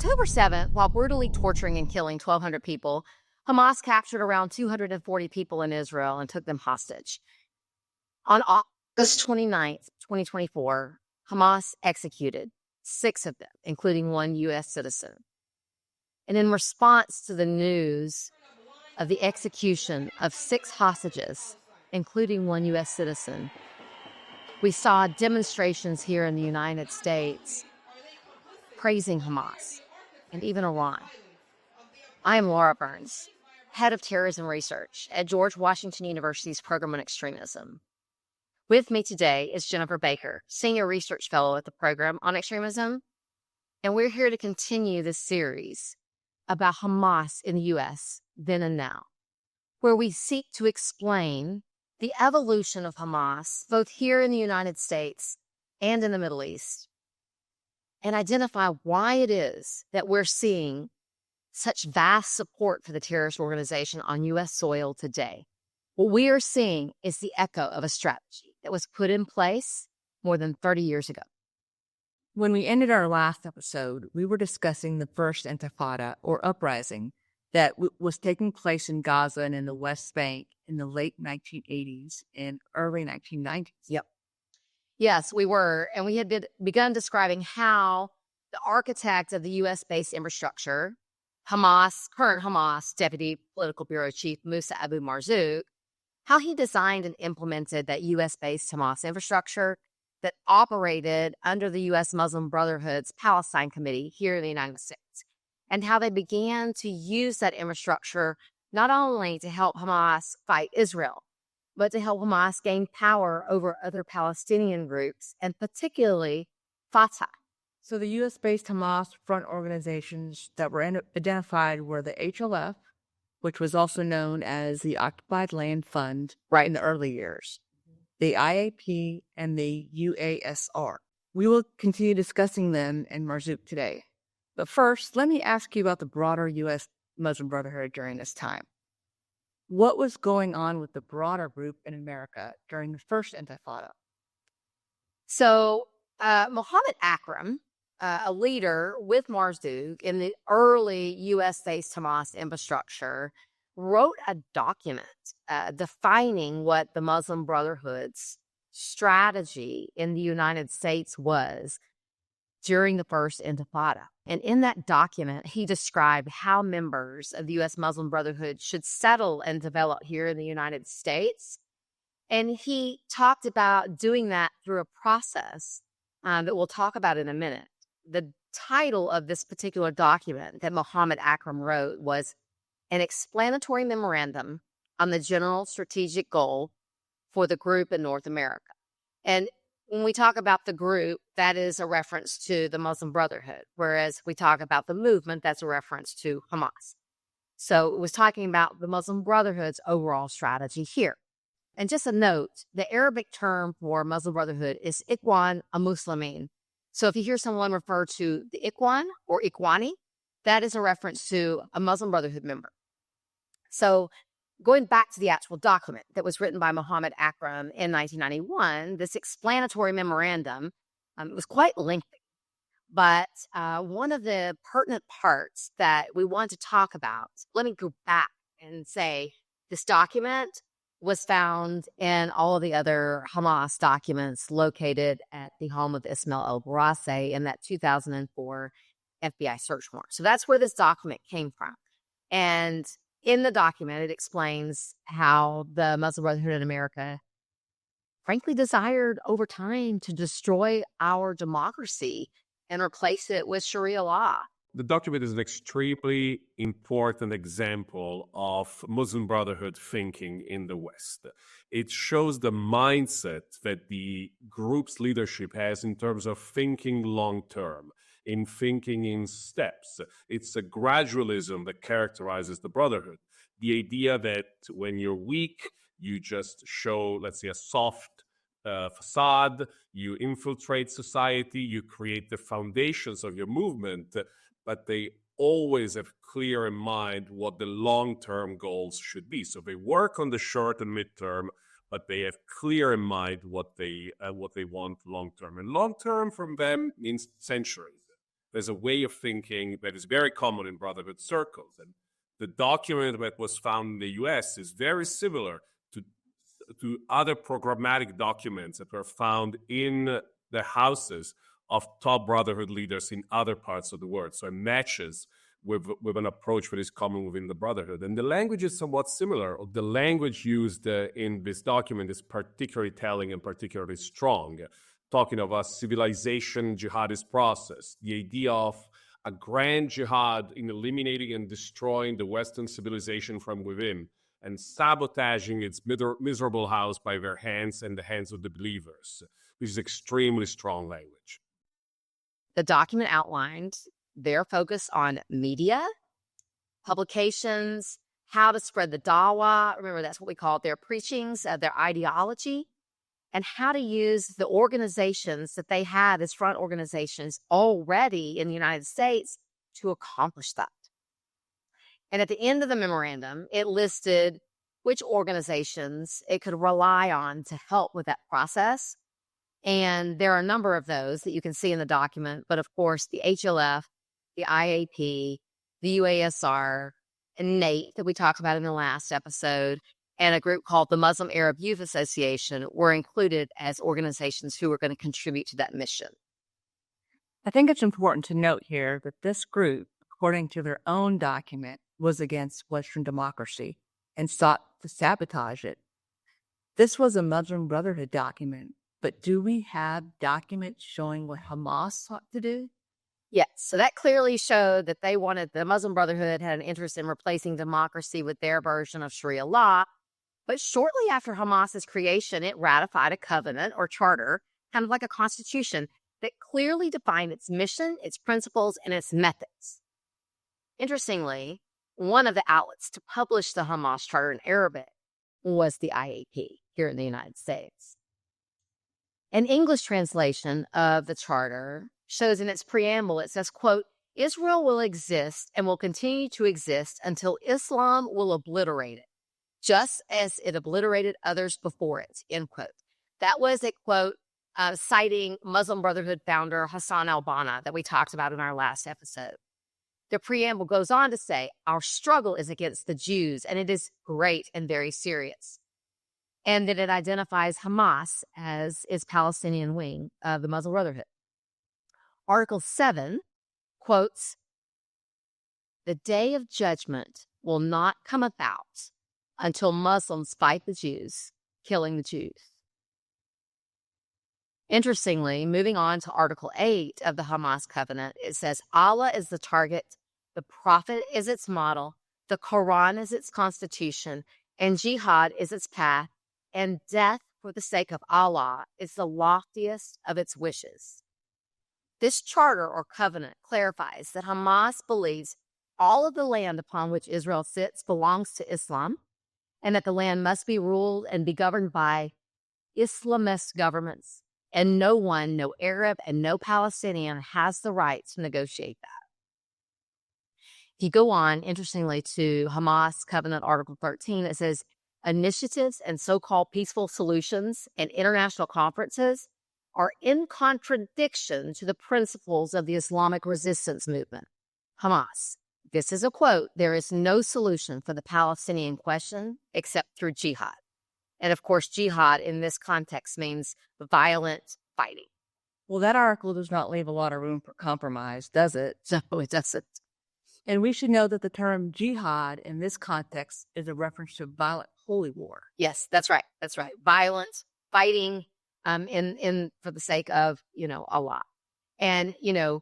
October 7th, while brutally torturing and killing 1,200 people, Hamas captured around 240 people in Israel and took them hostage. On August 29th, 2024, Hamas executed 6 of them, including 1 U.S. citizen. And in response to the news of the execution of 6 hostages, including 1 U.S. citizen, we saw demonstrations here in the United States praising Hamas and even Iran. I am Laura Burns, head of terrorism research at George Washington University's program on extremism. With me today is Jennifer Baker, senior research fellow at the program on extremism, and we're here to continue this series about Hamas in the U.S. then and now, where we seek to explain the evolution of Hamas, both here in the United States and in the Middle East, and identify why it is that we're seeing such vast support for the terrorist organization on U.S. soil today. What we are seeing is the echo of a strategy that was put in place more than 30 years ago. When we ended our last episode, we were discussing the first Intifada, or uprising, that was taking place in Gaza and in the West Bank in the late 1980s and early 1990s. Yep. Yes, we were. And we had begun describing how the architect of the U.S.-based infrastructure, current Hamas Deputy Political Bureau Chief Musa Abu Marzouk, how he designed and implemented that U.S.-based Hamas infrastructure that operated under the U.S. Muslim Brotherhood's Palestine Committee here in the United States, and how they began to use that infrastructure not only to help Hamas fight Israel, but to help Hamas gain power over other Palestinian groups, and particularly Fatah. So the U.S.-based Hamas front organizations that were identified were the HLF, which was also known as the Occupied Land Fund in the early years, the IAP, and the UASR. We will continue discussing them in Marzouk today. But first, let me ask you about the broader U.S. Muslim Brotherhood during this time. What was going on with the broader group in America during the first Intifada? So Mohammed Akram, a leader with Marzouk in the early U.S.-based Hamas infrastructure, wrote a document defining what the Muslim Brotherhood's strategy in the United States was during the first Intifada. And in that document, he described how members of the U.S. Muslim Brotherhood should settle and develop here in the United States. And he talked about doing that through a process that we'll talk about in a minute. The title of this particular document that Mohammed Akram wrote was An Explanatory Memorandum on the General Strategic Goal for the Group in North America. And when we talk about the group, that is a reference to the Muslim Brotherhood, whereas we talk about the movement, that's a reference to Hamas. So it was talking about the Muslim Brotherhood's overall strategy here. And just a note, the Arabic term for Muslim Brotherhood is Ikhwan al-Muslimin. So if you hear someone refer to the Ikhwan or Ikhwani, that is a reference to a Muslim Brotherhood member. So going back to the actual document that was written by Mohammed Akram in 1991, this explanatory memorandum, it was quite lengthy. But one of the pertinent parts that we want to talk about, let me go back and say this document was found in all of the other Hamas documents located at the home of Ismail el-Barassi in that 2004 FBI search warrant. So that's where this document came from. And in the document, it explains how the Muslim Brotherhood in America frankly desired over time to destroy our democracy and replace it with Sharia law. The document is an extremely important example of Muslim Brotherhood thinking in the West. It shows the mindset that the group's leadership has in terms of thinking long-term, in thinking in steps. It's a gradualism that characterizes the Brotherhood. The idea that when you're weak, you just show, let's say, a soft facade, you infiltrate society, you create the foundations of your movement, but they always have clear in mind what the long-term goals should be. So they work on the short and midterm, but they have clear in mind what they want long-term. And long-term from them means centuries. there's a way of thinking that is very common in Brotherhood circles. And the document that was found in the US is very similar to other programmatic documents that were found in the houses of top Brotherhood leaders in other parts of the world. So it matches with an approach that is common within the Brotherhood. And the language is somewhat similar. The language used in this document is particularly telling and particularly strong, talking of a civilization jihadist process, the idea of a grand jihad in eliminating and destroying the Western civilization from within and sabotaging its miserable house by their hands and the hands of the believers, which is extremely strong language. The document outlined their focus on media, publications, how to spread the dawah. Remember, that's what we call it, their preachings, their ideology, and how to use the organizations that they had as front organizations already in the United States to accomplish that. And at the end of the memorandum, it listed which organizations it could rely on to help with that process. And there are a number of those that you can see in the document. But of course, the HLF, the IAP, the UASR, and NATE that we talked about in the last episode, and a group called the Muslim Arab Youth Association were included as organizations who were going to contribute to that mission. I think it's important to note here that this group, according to their own document, was against Western democracy and sought to sabotage it. This was a Muslim Brotherhood document, but do we have documents showing what Hamas sought to do? Yes, so that clearly showed that they wanted, the Muslim Brotherhood had an interest in replacing democracy with their version of Sharia law. But shortly after Hamas's creation, it ratified a covenant or charter, kind of like a constitution, that clearly defined its mission, its principles, and its methods. Interestingly, one of the outlets to publish the Hamas charter in Arabic was the IAP here in the United States. An English translation of the charter shows in its preamble, it says, quote, Israel will exist and will continue to exist until Islam will obliterate it, just as it obliterated others before it, end quote. That was a quote citing Muslim Brotherhood founder Hassan al-Banna that we talked about in our last episode. The preamble goes on to say, our struggle is against the Jews, and it is great and very serious. And that it identifies Hamas as its Palestinian wing of the Muslim Brotherhood. Article 7 quotes, the day of judgment will not come about until Muslims fight the Jews, killing the Jews. Interestingly, moving on to Article 8 of the Hamas covenant, it says, Allah is the target, the Prophet is its model, the Quran is its constitution, and jihad is its path, and death for the sake of Allah is the loftiest of its wishes. This charter or covenant clarifies that Hamas believes all of the land upon which Israel sits belongs to Islam, and that the land must be ruled and be governed by Islamist governments, and no one, no Arab and no Palestinian, has the right to negotiate that. If you go on, interestingly, to Hamas Covenant Article 13, it says, initiatives and so-called peaceful solutions and international conferences are in contradiction to the principles of the Islamic resistance movement. Hamas, this is a quote, there is no solution for the Palestinian question except through jihad. And of course, jihad in this context means violent fighting. Well, that article does not leave a lot of room for compromise, does it? No, it doesn't. And we should know that the term jihad in this context is a reference to violent holy war. Yes, that's right. That's right. Violent fighting in for the sake of, Allah. And,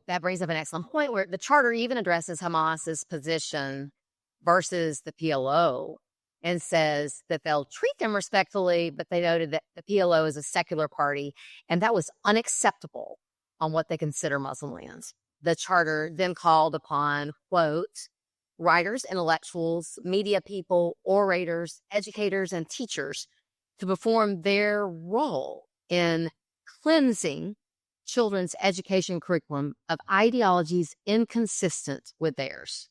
that brings up an excellent point where the charter even addresses Hamas's position versus the PLO and says that they'll treat them respectfully, but they noted that the PLO is a secular party, and that was unacceptable on what they consider Muslim lands. The charter then called upon, quote, writers, intellectuals, media people, orators, educators, and teachers to perform their role in cleansing children's education curriculum of ideologies inconsistent with theirs.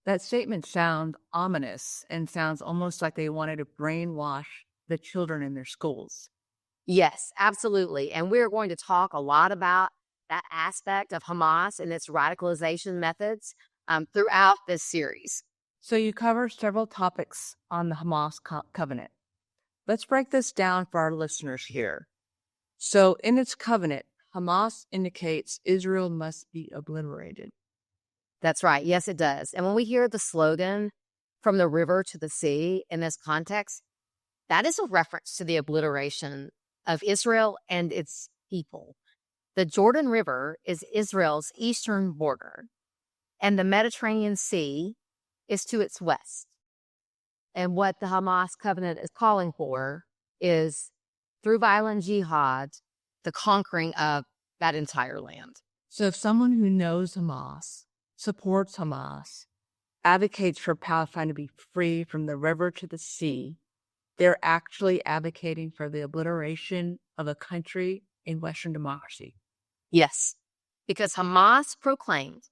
That statement sounds ominous and sounds almost like they wanted to brainwash the children in their schools. Yes, absolutely. And we're going to talk a lot about that aspect of Hamas and its radicalization methods throughout this series. So you cover several topics on the Hamas covenant. Let's break this down for our listeners here. So in its covenant, Hamas indicates Israel must be obliterated. That's right. Yes, it does. And when we hear the slogan, from the river to the sea, in this context, that is a reference to the obliteration of Israel and its people. The Jordan River is Israel's eastern border, and the Mediterranean Sea is to its west. And what the Hamas covenant is calling for is, through violent jihad, the conquering of that entire land. So if someone who knows Hamas, supports Hamas, advocates for Palestine to be free from the river to the sea, they're actually advocating for the obliteration of a country in Western democracy. Yes, because Hamas proclaimed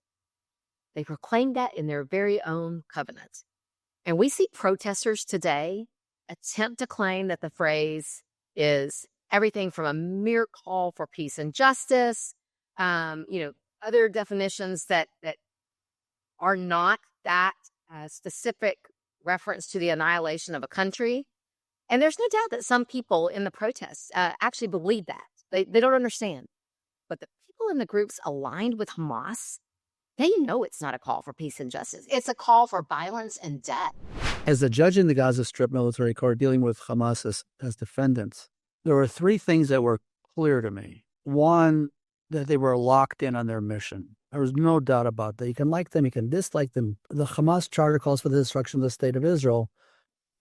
that in their very own covenant. And we see protesters today attempt to claim that the phrase is everything from a mere call for peace and justice, other definitions that are not that specific reference to the annihilation of a country. And there's no doubt that some people in the protests actually believe that. They don't understand. But the people in the groups aligned with Hamas, they know it's not a call for peace and justice. It's a call for violence and death. As a judge in the Gaza Strip military court dealing with Hamas as defendants, there were three things that were clear to me. One, that they were locked in on their mission. There was no doubt about that. You can like them, you can dislike them. The Hamas charter calls for the destruction of the state of Israel,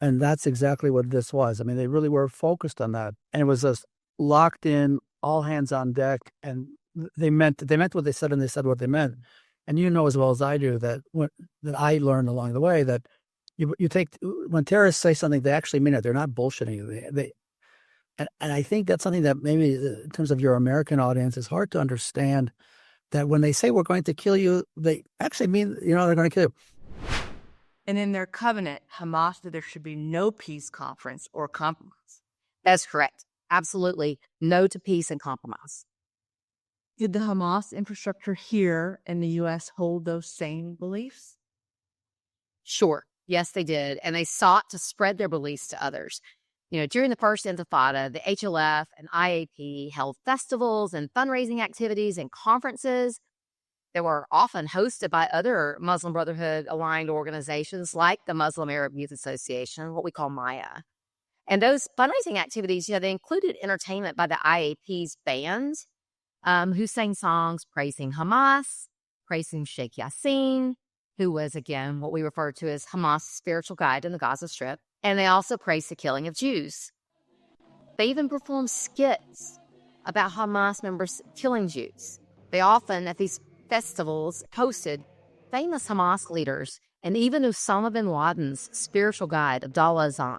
and that's exactly what this was. I mean, they really were focused on that. And it was just locked in, all hands on deck, and they meant what they said, and they said what they meant. And you know as well as I do that I learned along the way that you take, when terrorists say something, they actually mean it. They're not bullshitting. And I think that's something that maybe in terms of your American audience is hard to understand, that when they say we're going to kill you, they actually mean, they're going to kill you. And in their covenant, Hamas said there should be no peace conference or compromise. That's correct. Absolutely. No to peace and compromise. Did the Hamas infrastructure here in the U.S. hold those same beliefs? Sure. Yes, they did. And they sought to spread their beliefs to others. During the first Intifada, the HLF and IAP held festivals and fundraising activities and conferences that were often hosted by other Muslim Brotherhood-aligned organizations like the Muslim Arab Youth Association, what we call MAYA. And those fundraising activities, they included entertainment by the IAP's band, who sang songs praising Hamas, praising Sheikh Yassin, who was, again, what we refer to as Hamas' spiritual guide in the Gaza Strip. And they also praised the killing of Jews. They even performed skits about Hamas members killing Jews. They often, at these festivals, hosted famous Hamas leaders and even Osama bin Laden's spiritual guide, Abdullah Azam,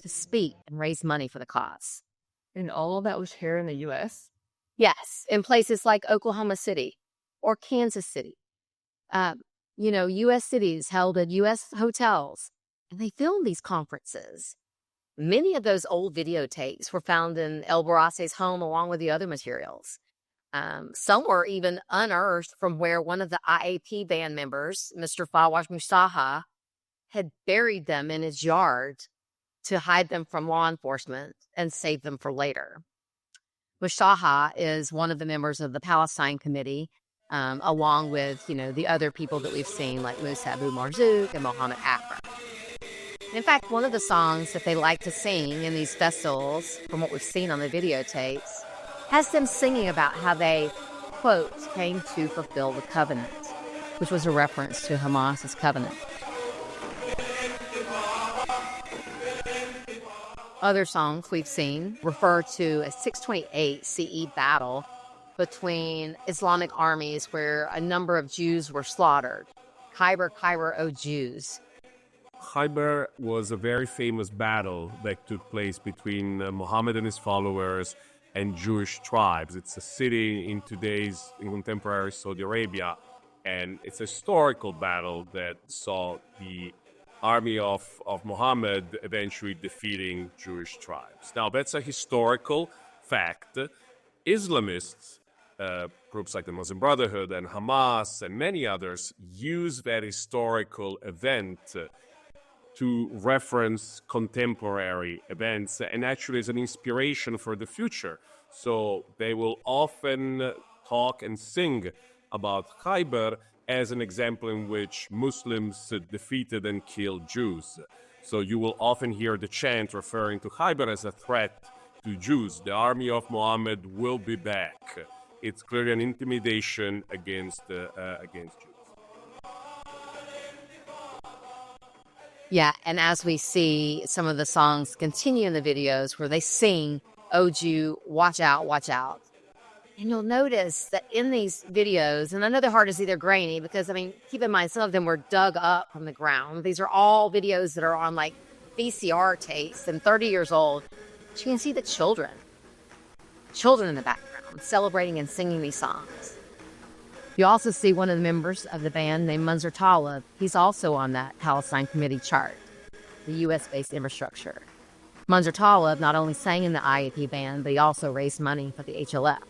to speak and raise money for the cause. And all of that was here in the U.S.? Yes, in places like Oklahoma City or Kansas City. U.S. cities held at U.S. hotels, and they filmed these conferences. Many of those old videotapes were found in El Barasse's home along with the other materials. Some were even unearthed from where one of the IAP band members, Mr. Fawaz Mustaha, had buried them in his yard to hide them from law enforcement and save them for later. Mustaha is one of the members of the Palestine Committee, along with, the other people that we've seen, like Musa Abu Marzouk and Mohammed Akram. In fact, one of the songs that they like to sing in these festivals, from what we've seen on the videotapes, has them singing about how they, quote, came to fulfill the covenant, which was a reference to Hamas's covenant. Other songs we've seen refer to a 628 CE battle between Islamic armies where a number of Jews were slaughtered. Khyber, O Jews. Khyber was a very famous battle that took place between Muhammad and his followers and Jewish tribes. It's a city in contemporary Saudi Arabia, and it's a historical battle that saw the army of Muhammad eventually defeating Jewish tribes. Now, that's a historical fact. Islamists groups like the Muslim Brotherhood and Hamas and many others use that historical event to reference contemporary events and actually as an inspiration for the future. So they will often talk and sing about Khaybar as an example in which Muslims defeated and killed Jews. So you will often hear the chant referring to Khaybar as a threat to Jews. The army of Muhammad will be back. It's clearly an intimidation against Jews. Yeah, and as we see some of the songs continue in the videos where they sing, "Oh Jew, watch out, watch out." And you'll notice that in these videos, and I know they're hard to see, they're grainy because, I mean, keep in mind, some of them were dug up from the ground. These are all videos that are on like VCR tapes and 30 years old. But you can see the children in the background celebrating and singing these songs. You also see one of the members of the band named Munzer Talib. He's also on that Palestine Committee chart, the U.S.-based infrastructure. Munzer Talib not only sang in the IAP band, but he also raised money for the HLF.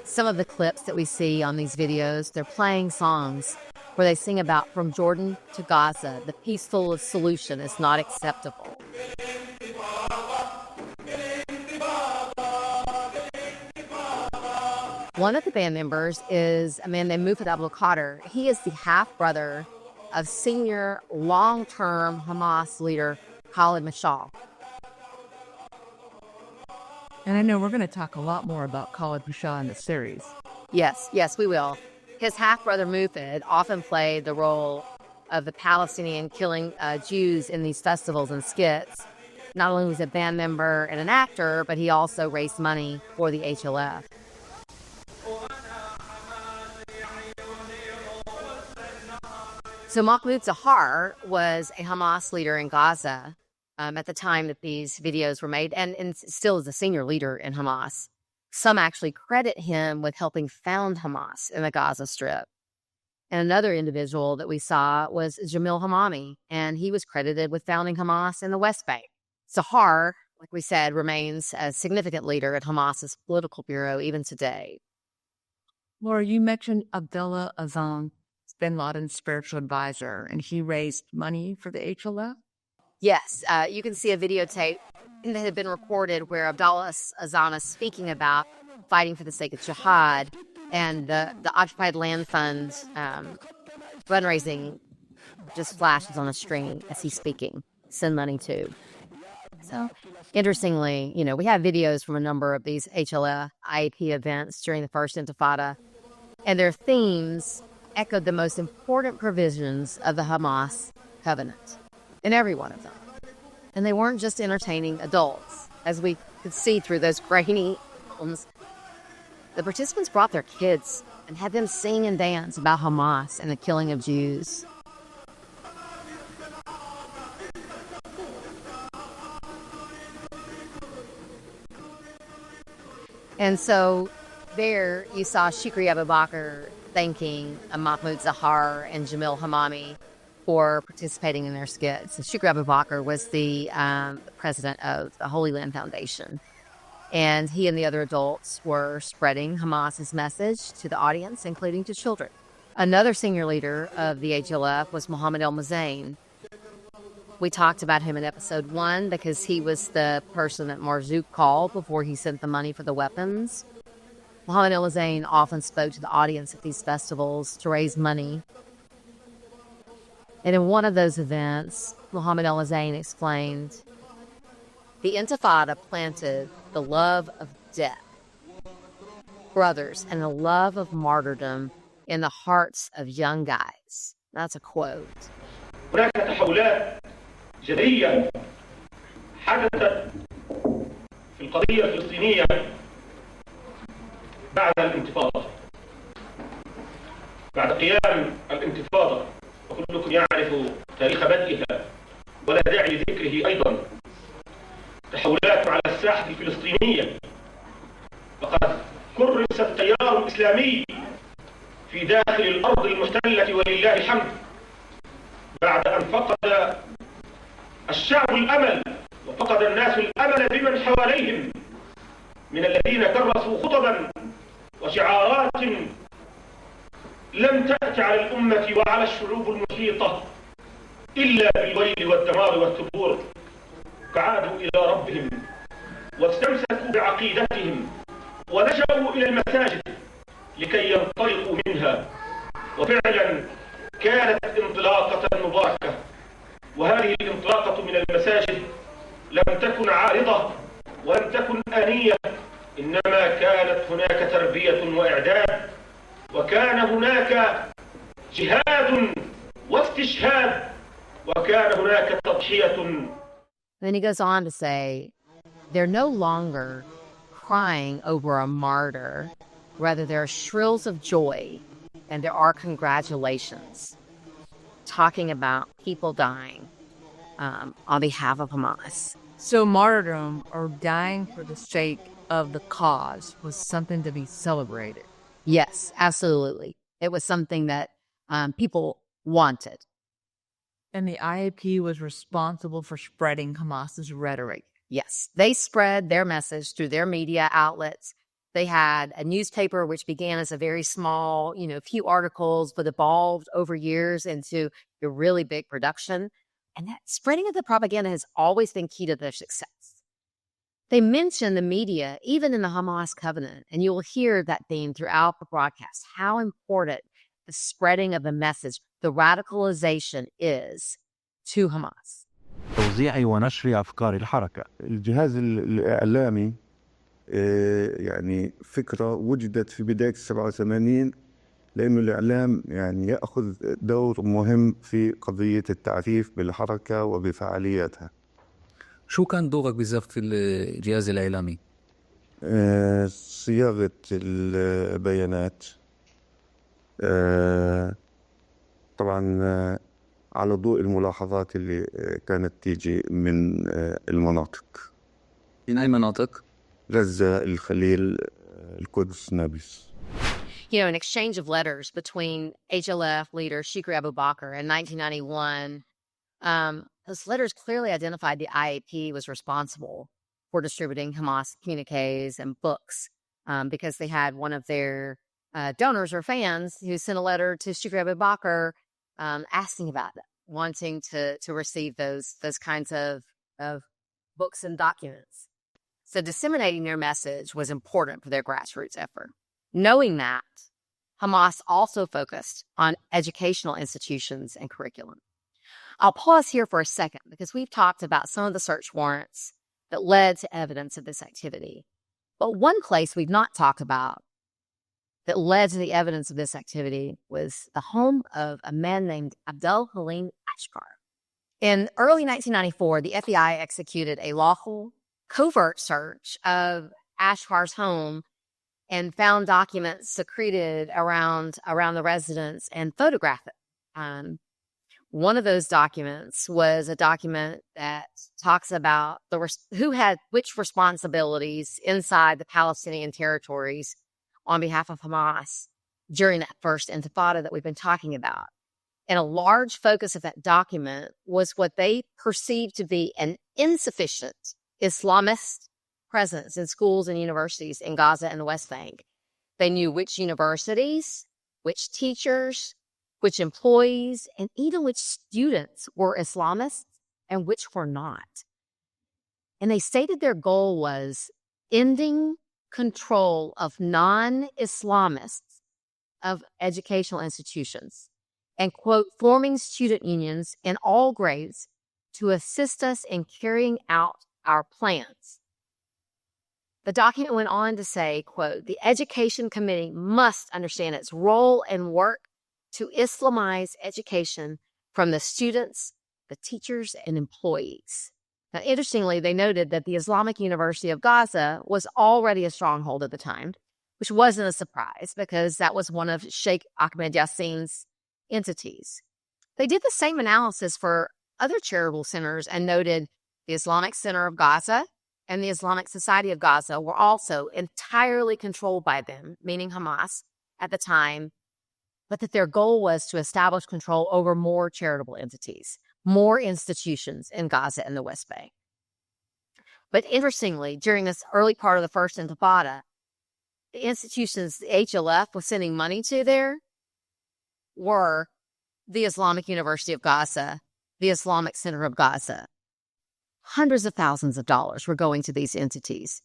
Some of the clips that we see on these videos, they're playing songs where they sing about from Jordan to Gaza, the peaceful solution is not acceptable. One of the band members is a man named Mufad Abdul Qadir. He is the half-brother of senior long-term Hamas leader Khalid Mashal. And I know we're going to talk a lot more about Khalid Mashal in the series. Yes, we will. His half-brother Mufad often played the role of the Palestinian killing Jews in these festivals and skits. Not only was he a band member and an actor, but he also raised money for the HLF. So Mahmoud Zahar was a Hamas leader in Gaza at the time that these videos were made, and still is a senior leader in Hamas. Some actually credit him with helping found Hamas in the Gaza Strip. And another individual that we saw was Jamil Hamami, and he was credited with founding Hamas in the West Bank. Zahar, like we said, remains a significant leader at Hamas's political bureau even today. Laura, you mentioned Abdullah Azam, bin Laden's spiritual advisor, and he raised money for the HLF? Yes, you can see a videotape that had been recorded where Abdullah Azam is speaking about fighting for the sake of jihad, and the Occupied Land Fund fundraising just flashes on the screen as he's speaking. Send money to. So, interestingly, we have videos from a number of these HLF IAP events during the first Intifada, and their themes echoed the most important provisions of the Hamas covenant in every one of them. And they weren't just entertaining adults, as we could see through those grainy films. The participants brought their kids and had them sing and dance about Hamas and the killing of Jews. And so there you saw Shukri Abu Bakr thanking Mahmoud Zahar and Jamil Hamami for participating in their skits. So Shukri Abu Bakr was the president of the Holy Land Foundation. And he and the other adults were spreading Hamas's message to the audience, including to children. Another senior leader of the HLF was Mohammed El-Mazain. We talked about him in episode 1 because he was the person that Marzouk called before he sent the money for the weapons. Mohammed El-Mazain often spoke to the audience at these festivals to raise money. And in one of those events, Mohammed El-Mazain explained, "The Intifada planted the love of death, brothers, and the love of martyrdom in the hearts of young guys." That's a quote. هناك تحولات جذرية حدثت في القضية الفلسطينية بعد الانتفاضة. بعد قيام الانتفاضة وكلكم يعرف تاريخ بدئها ولا داعي لذكره أيضا. تحولات على الساحة الفلسطينية، فقد كرس التيار الإسلامي في داخل الأرض المحتلة ولله الحمد بعد أن فقد الشعب الأمل وفقد الناس الأمل بمن حواليهم من الذين كرسوا خطبا وشعارات لم تأت على الأمة وعلى الشعوب المحيطة إلا بالويل والدمار والثبور، فعادوا إلى ربهم واستمسكوا بعقيدتهم ولجأوا إلى المساجد لكي ينطلقوا منها. وفعلا كانت انطلاقة مباركة، وهذه الانطلاقة من المساجد لم تكن عارضة ولم تكن آنية، إنما كانت هناك تربية وإعداد، وكان هناك جهاد واستشهاد، وكان هناك تضحية. Then he goes on to say, they're no longer crying over a martyr. Rather, there are shrills of joy and there are congratulations, talking about people dying on behalf of Hamas. So martyrdom, or dying for the sake of the cause, was something to be celebrated. Yes, absolutely. It was something that people wanted. And the IAP was responsible for spreading Hamas's rhetoric. Yes, they spread their message through their media outlets. They had a newspaper which began as a very small, few articles, but evolved over years into a really big production. And that spreading of the propaganda has always been key to their success. They mention the media, even in the Hamas covenant, and you will hear that theme throughout the broadcast, how important the spreading of the message, the radicalization is to Hamas. توزيع ونشر أفكار الحركة. الجهاز الإعلامي يعني فكرة وجدت في بداية 87، لأنه الإعلام يعني يأخذ دور مهم في قضية التعريف بالحركة وبفعالياتها. شو كان دورك بالضبط في الجهاز الإعلامي؟ صياغة البيانات، طبعا على ضوء الملاحظات اللي كانت تيجي من المناطق. من أي مناطق؟ غزة، الخليل، القدس، نابلس. An exchange of letters between HLF leader Shikri Abu Bakr in 1991. Those letters clearly identified the IAP was responsible for distributing Hamas communiques and books because they had one of their donors or fans who sent a letter to Shikri Abu Bakr asking about it, wanting to receive those kinds of books and documents. So disseminating their message was important for their grassroots effort. Knowing that, Hamas also focused on educational institutions and curriculum. I'll pause here for a second because we've talked about some of the search warrants that led to evidence of this activity. But one place we've not talked about that led to the evidence of this activity was the home of a man named Abdel Halim Ashkar. In early 1994, the FBI executed a lawful, covert search of Ashkar's home and found documents secreted around the residence and photographed it. One of those documents was a document that talks about who had which responsibilities inside the Palestinian territories on behalf of Hamas during that first intifada that we've been talking about. And a large focus of that document was what they perceived to be an insufficient Islamist presence in schools and universities in Gaza and the West Bank. They knew which universities, which teachers, which employees, and even which students were Islamists and which were not. And they stated their goal was ending control of non-Islamists of educational institutions and, quote, forming student unions in all grades to assist us in carrying out our plans. The document went on to say, quote, the Education Committee must understand its role and work to Islamize education from the students, the teachers, and employees. Now, interestingly, they noted that the Islamic University of Gaza was already a stronghold at the time, which wasn't a surprise because that was one of Sheikh Ahmed Yassin's entities. They did the same analysis for other charitable centers and noted the Islamic Center of Gaza and the Islamic Society of Gaza were also entirely controlled by them, meaning Hamas, at the time, but that their goal was to establish control over more charitable entities, more institutions in Gaza and the West Bank. But interestingly, during this early part of the First Intifada, the institutions the HLF was sending money to there were the Islamic University of Gaza, the Islamic Center of Gaza. Hundreds of thousands of dollars were going to these entities.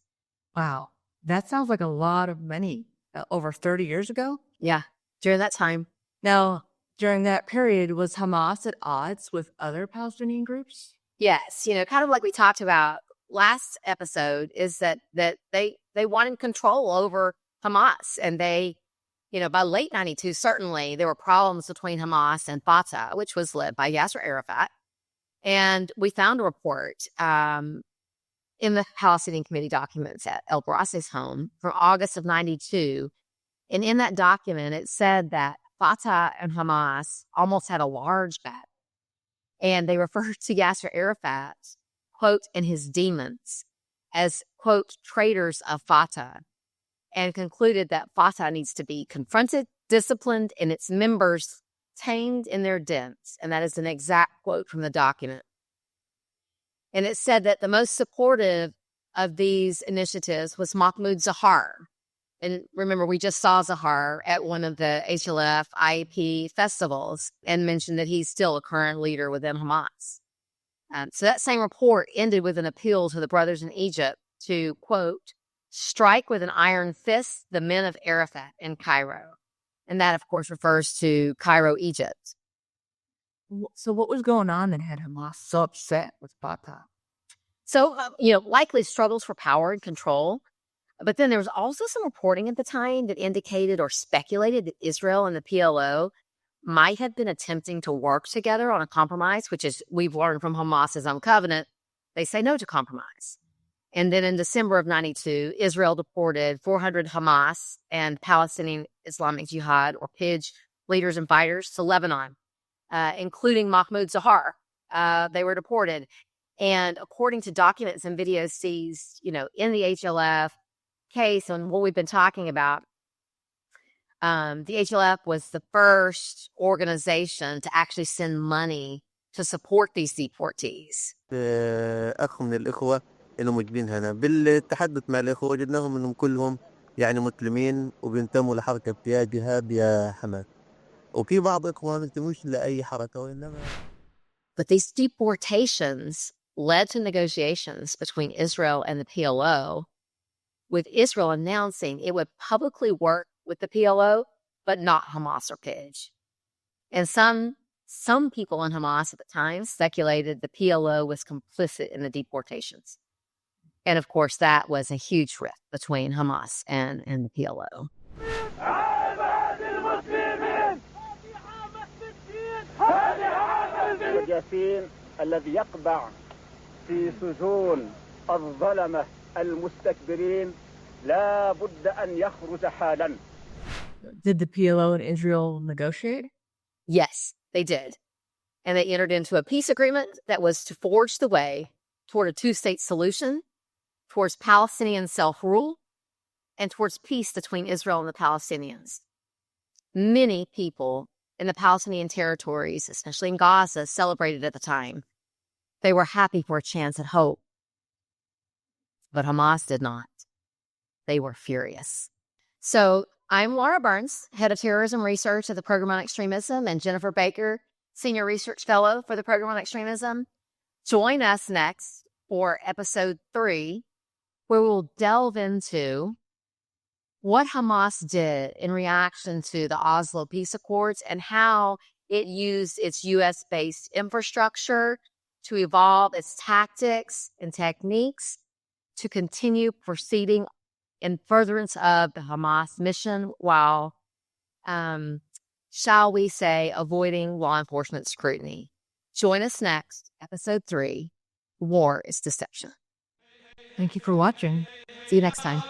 Wow. That sounds like a lot of money. Over 30 years ago? Yeah, during that time. Now, during that period, was Hamas at odds with other Palestinian groups? Yes, kind of like we talked about last episode, is that they wanted control over Hamas. And they, by late 92, certainly there were problems between Hamas and Fatah, which was led by Yasser Arafat. And we found a report in the Palestinian Committee documents at El Barasse's home from August of 92. And in that document, it said that Fatah and Hamas almost had a large bet. And they referred to Yasser Arafat, quote, and his demons as, quote, traitors of Fatah, and concluded that Fatah needs to be confronted, disciplined, and its members tamed in their dens. And that is an exact quote from the document. And it said that the most supportive of these initiatives was Mahmoud Zahar. And remember, we just saw Zahar at one of the HLF IEP festivals and mentioned that he's still a current leader within Hamas. So that same report ended with an appeal to the brothers in Egypt to, quote, strike with an iron fist the men of Arafat in Cairo. And that, of course, refers to Cairo, Egypt. So what was going on that had Hamas so upset with Fatah? So, likely struggles for power and control. But then there was also some reporting at the time that indicated or speculated that Israel and the PLO might have been attempting to work together on a compromise, which is, we've learned from Hamas's own covenant, they say no to compromise. And then in December of 92, Israel deported 400 Hamas and Palestinian Islamic Jihad, or PIJ, leaders and fighters to Lebanon, including Mahmoud Zahar. They were deported. And according to documents and videos seized, in the HLF case and what we've been talking about, the HLF was the first organization to actually send money to support these deportees. أخ من الإخوة اللي موجودين هنا بالتحدث مع الإخوة وجدناهم إنهم كلهم يعني مسلمين وبينتموا لحركة يا جهاد يا حماس وفي بعض إخوة ما بينتموش لأي حركة وإنما. But these deportations led to negotiations between Israel and the PLO, with Israel announcing it would publicly work with the PLO, but not Hamas or PIJ. And some people in Hamas at the time speculated the PLO was complicit in the deportations. And of course, that was a huge rift between Hamas and the PLO. الجسيم الذي يقبع في سجون الظلمة المستكبرين لا بد أن يخرج حالا. Did the PLO and Israel negotiate? Yes, they did. And they entered into a peace agreement that was to forge the way toward a two-state solution, towards Palestinian self-rule, and towards peace between Israel and the Palestinians. Many people in the Palestinian territories, especially in Gaza, celebrated at the time. They were happy for a chance at hope. But Hamas did not. They were furious. So I'm Laura Burns, head of terrorism research at the Program on Extremism, and Jennifer Baker, senior research fellow for the Program on Extremism. Join us next for episode 3, where we'll delve into what Hamas did in reaction to the Oslo Peace Accords and how it used its U.S.-based infrastructure to evolve its tactics and techniques to continue proceeding in furtherance of the Hamas mission while, shall we say, avoiding law enforcement scrutiny. Join us next, episode 3, War is Deception. Thank you for watching. See you next time.